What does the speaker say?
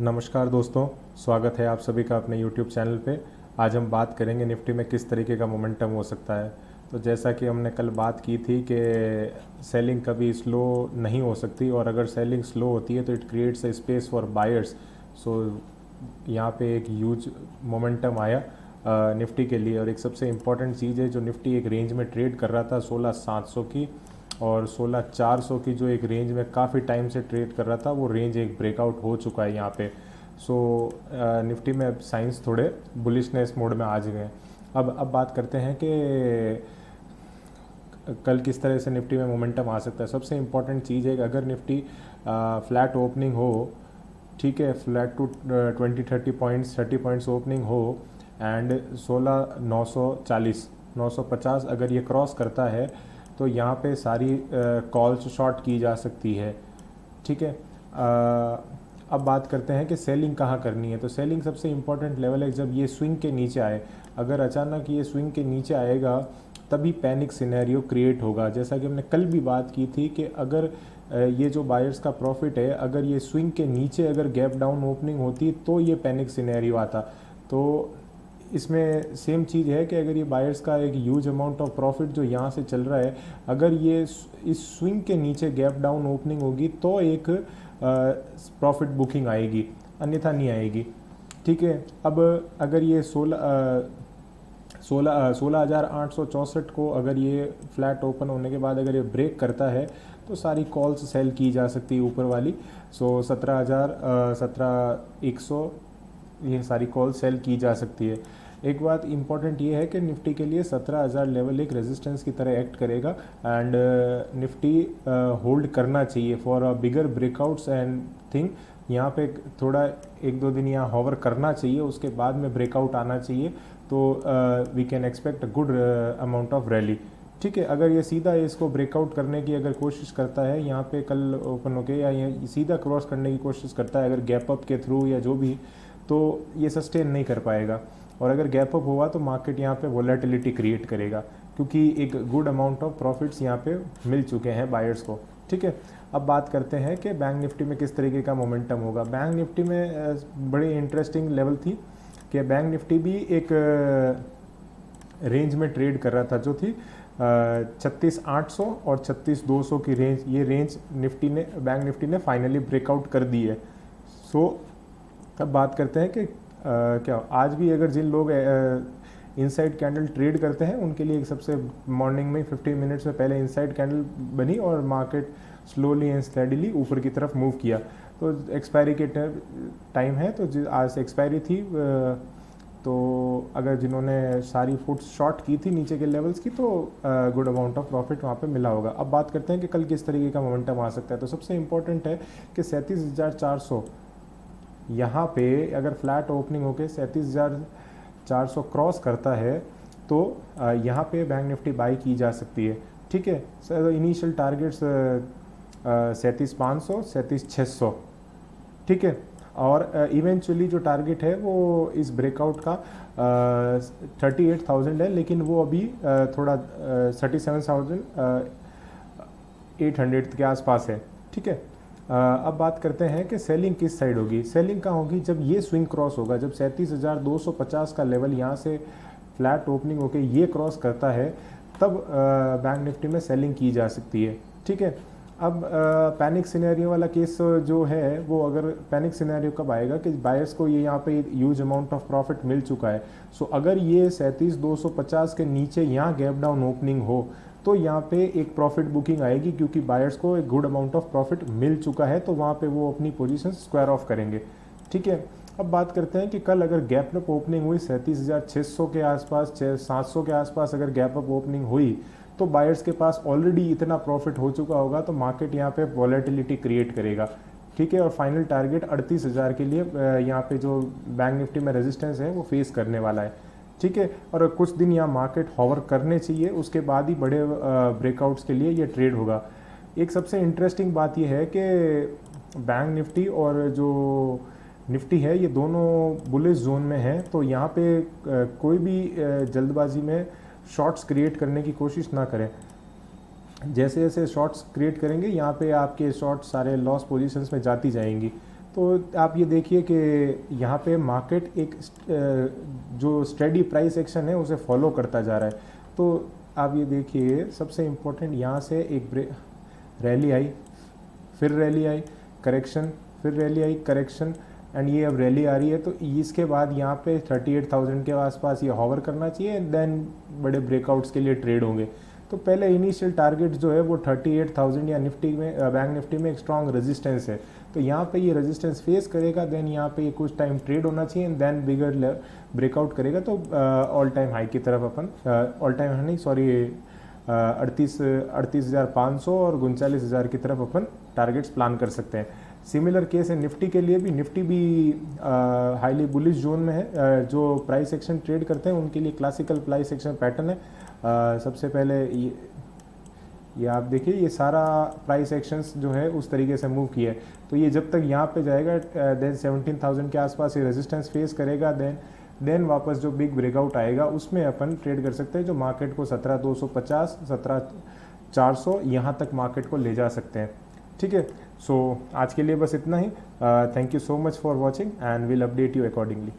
नमस्कार दोस्तों, स्वागत है आप सभी का अपने YouTube चैनल पे। आज हम बात करेंगे निफ्टी में किस तरीके का मोमेंटम हो सकता है। तो जैसा कि हमने कल बात की थी कि सेलिंग कभी स्लो नहीं हो सकती, और अगर सेलिंग स्लो होती है तो it creates a space for buyers. So यहाँ पे एक ह्यूज मोमेंटम आया निफ्टी के लिए। और एक सबसे इम्पॉर्टेंट चीज़ है, जो निफ्टी एक रेंज में ट्रेड कर रहा था 16,700 की और 16,400 की, जो एक रेंज में काफ़ी टाइम से ट्रेड कर रहा था, वो रेंज एक ब्रेकआउट हो चुका है यहाँ पे। सो निफ्टी में अब साइंस थोड़े बुलिशनेस मोड में आ गए हैं। अब बात करते हैं कि कल किस तरह से निफ्टी में मोमेंटम आ सकता है। सबसे इम्पॉर्टेंट चीज़ है कि अगर निफ्टी फ्लैट ओपनिंग हो, ठीक है, flat to 20-30 points 30 points opening हो एंड 16,940 950 अगर ये क्रॉस करता है तो यहाँ पे सारी कॉल्स शॉर्ट की जा सकती है, ठीक है। अब बात करते हैं कि सेलिंग कहाँ करनी है। तो सेलिंग सबसे इम्पॉर्टेंट लेवल है जब ये स्विंग के नीचे आए। अगर अचानक ये स्विंग के नीचे आएगा तभी पैनिक सिनेरियो क्रिएट होगा। जैसा कि हमने कल भी बात की थी कि अगर ये जो बायर्स का प्रॉफिट है, अगर ये स्विंग के नीचे अगर गैप डाउन ओपनिंग होती तो ये पैनिक सिनेरियो आता। तो इसमें सेम चीज़ है कि अगर ये बायर्स का एक ह्यूज अमाउंट ऑफ प्रॉफिट जो यहाँ से चल रहा है, अगर ये इस स्विंग के नीचे गैप डाउन ओपनिंग होगी तो एक प्रॉफिट बुकिंग आएगी, अन्यथा नहीं आएगी, ठीक है। अब अगर ये 16,864 को अगर ये फ्लैट ओपन होने के बाद अगर ये ब्रेक करता है तो सारी कॉल्स सेल की जा सकती है ऊपर वाली। 17,100 ये सारी कॉल सेल की जा सकती है। एक बात इंपॉर्टेंट ये है कि निफ्टी के लिए 17,000 लेवल एक रेजिस्टेंस की तरह एक्ट करेगा एंड निफ्टी होल्ड करना चाहिए for a bigger breakouts and thing. यहाँ पे थोड़ा 1-2 दिन यहाँ हॉवर करना चाहिए, उसके बाद में ब्रेकआउट आना चाहिए, तो we can expect good amount of rally, ठीक है। अगर ये सीधा इसको ब्रेकआउट करने की अगर कोशिश करता है यहाँ पे कल ओपन होके, या ये सीधा क्रॉस करने की कोशिश करता है अगर गैप अप के थ्रू या जो भी, तो ये सस्टेन नहीं कर पाएगा। और अगर गैप अप हुआ तो मार्केट यहाँ पे वोलेटिलिटी क्रिएट करेगा, क्योंकि एक गुड अमाउंट ऑफ प्रॉफिट्स यहाँ पे मिल चुके हैं बायर्स को, ठीक है। अब बात करते हैं कि बैंक निफ्टी में किस तरीके का मोमेंटम होगा। बैंक निफ्टी में बड़ी इंटरेस्टिंग लेवल थी कि बैंक निफ्टी भी एक रेंज में ट्रेड कर रहा था, जो थी 36,800 और 36,200 की रेंज। ये रेंज बैंक निफ्टी ने फाइनली ब्रेकआउट कर दी है। सो अब बात करते हैं कि क्या आज भी अगर जिन लोग इनसाइड कैंडल ट्रेड करते हैं उनके लिए एक सबसे मॉर्निंग में 15 मिनट्स में पहले इनसाइड कैंडल बनी और मार्केट स्लोली एंड स्टेडीली ऊपर की तरफ मूव किया। तो एक्सपायरी के टाइम है, तो आज से एक्सपायरी थी, तो अगर जिन्होंने सारी फुट्स शॉर्ट की थी नीचे के लेवल्स की, तो गुड अमाउंट ऑफ प्रॉफिट वहाँ पे मिला होगा। अब बात करते हैं कि कल किस तरीके का मोमेंटम आ सकता है। तो सबसे इंपॉर्टेंट है कि 37,400 यहाँ पे अगर फ्लैट ओपनिंग होकर 37,400 क्रॉस करता है तो यहाँ पे बैंक निफ्टी बाई की जा सकती है, ठीक है। सर इनिशियल टारगेट्स 37,500 37,600, ठीक है। और इवेंचुअली जो टारगेट है वो इस ब्रेकआउट का 38,000 है, लेकिन वो अभी थोड़ा 37,800 के आसपास है, ठीक है। अब बात करते हैं कि सेलिंग किस साइड होगी। सेलिंग कहाँ होगी? जब ये स्विंग क्रॉस होगा, जब 37,250 का लेवल यहाँ से फ्लैट ओपनिंग होकर ये क्रॉस करता है, तब बैंक निफ्टी में सेलिंग की जा सकती है, ठीक है। अब पैनिक सिनेरियो वाला केस जो है, वो अगर पैनिक सिनेरियो कब आएगा कि बायर्स को ये यहाँ पे ह्यूज अमाउंट ऑफ प्रॉफिट मिल चुका है। सो अगर ये 37,250 के नीचे यहाँ गैप डाउन ओपनिंग हो तो यहाँ पे एक प्रॉफिट बुकिंग आएगी, क्योंकि बायर्स को एक गुड अमाउंट ऑफ प्रॉफिट मिल चुका है, तो वहाँ पे वो अपनी पोजीशन स्क्वायर ऑफ करेंगे, ठीक है। अब बात करते हैं कि कल अगर गैप अप ओपनिंग हुई 37,600 के आसपास, 700 के आसपास अगर गैप अप ओपनिंग हुई तो बायर्स के पास ऑलरेडी इतना प्रॉफिट हो चुका होगा, तो मार्केट यहाँ पे वॉलेटिलिटी क्रिएट करेगा, ठीक है। और फाइनल टारगेट 38,000 के लिए यहाँ पे जो बैंक निफ्टी में रेजिस्टेंस है वो फेस करने वाला है, ठीक है। और कुछ दिन यहाँ मार्केट हॉवर करने चाहिए, उसके बाद ही बड़े ब्रेकआउट्स के लिए ये ट्रेड होगा। एक सबसे इंटरेस्टिंग बात ये है कि बैंक निफ्टी और जो निफ्टी है ये दोनों बुलिश जोन में हैं, तो यहाँ पे कोई भी जल्दबाजी में शॉर्ट्स क्रिएट करने की कोशिश ना करें। जैसे जैसे शॉर्ट्स क्रिएट करेंगे यहाँ पे आपके शॉर्ट्स सारे लॉस पोजीशंस में जाती जाएंगी, तो आप ये देखिए कि यहाँ पे मार्केट एक जो स्टेडी प्राइस एक्शन है उसे फॉलो करता जा रहा है। तो आप ये देखिए सबसे इम्पोर्टेंट, यहाँ से एक रैली आई, फिर रैली आई, करेक्शन, फिर रैली आई, करेक्शन, एंड ये अब रैली आ रही है। तो इसके बाद यहाँ पे 38,000 के आसपास ये हॉवर करना चाहिए, देन बड़े ब्रेकआउट्स के लिए ट्रेड होंगे। तो पहले इनिशियल टारगेट जो है वो 38,000 या निफ्टी में, बैंक निफ्टी में एक स्ट्रॉन्ग रेजिस्टेंस है। तो यहाँ पे ये रेजिस्टेंस फेस करेगा, देन यहाँ पे ये कुछ टाइम ट्रेड होना चाहिए, देन बिगर ब्रेकआउट करेगा तो ऑल टाइम हाई की तरफ अपन, ऑल टाइम हाई नहीं सॉरी, 38,500 और 39,000 की तरफ अपन टारगेट्स प्लान कर सकते हैं। सिमिलर केस है निफ्टी के लिए भी। निफ्टी भी हाईली बुलिश जोन में है। जो प्राइस एक्शन ट्रेड करते हैं उनके लिए क्लासिकल प्राइस एक्शन पैटर्न है। सबसे पहले ये आप देखिए, ये सारा प्राइस एक्शंस जो है उस तरीके से मूव किया है। तो ये जब तक यहाँ पे जाएगा, देन 17,000 के आसपास ये रेजिस्टेंस फेस करेगा, देन वापस जो बिग ब्रेकआउट आएगा उसमें अपन ट्रेड कर सकते हैं, जो मार्केट को 17,250, 17,400 यहाँ तक मार्केट को ले जा सकते हैं। ठीक है, सो आज के लिए बस इतना ही। Thank you so much for watching and will update you accordingly.